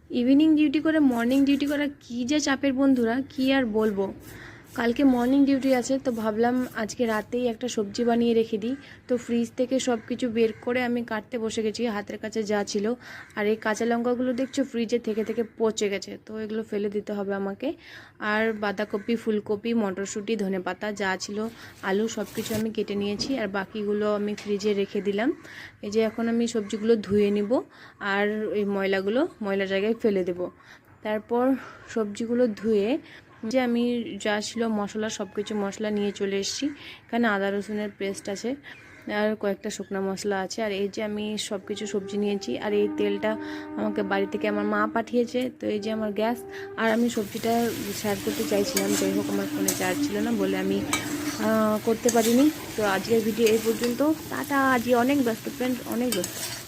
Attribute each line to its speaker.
Speaker 1: Evening duty করে morning duty করা কী যে চাপের বন্ধুরা, কি আর বলবো। কালকে মর্নিং ডিউটি আছে, তো ভাবলাম আজকে রাতেই একটা সবজি বানিয়ে রেখে দিই। তো ফ্রিজ থেকে সব কিছু বের করে আমি কাটতে বসে গেছি, হাতের কাছে যা ছিল। আর এই কাঁচা লঙ্কাগুলো দেখছো ফ্রিজে থেকে থেকে পচে গেছে, তো এগুলো ফেলে দিতে হবে আমাকে। আর বাঁধাকপি, ফুলকপি, মটরশুঁটি, ধনেপাতা যা ছিল, আলু সব কিছু আমি কেটে নিয়েছি, আর বাকিগুলো আমি ফ্রিজে রেখে দিলাম। এই যে এখন আমি সবজিগুলো ধুয়ে নিব, আর এই ময়লাগুলো ময়লা জায়গায় ফেলে দেব। তারপর সবজিগুলো ধুয়ে যে আমি যা ছিল মশলা, সব কিছু মশলা নিয়ে চলে এসেছি। এখানে আদা রসুনের পেস্ট আছে, আর কয়েকটা শুকনো মশলা আছে। আর এই যে আমি সব কিছু সবজি নিয়েছি, আর এই তেলটা আমাকে বাড়ি থেকে আমার মা পাঠিয়েছে। তো এই যে আমার গ্যাস, আর আমি সবজিটা শেয়ার করতে চাইছিলাম, যাই হোক আমার ফোনে চার্জ ছিল না বলে আমি করতে পারিনি। তো আজকের ভিডিও এই পর্যন্ত। টাটা। আজকে অনেক ব্যস্ত ফ্রেন্ড, অনেক ব্যস্ত।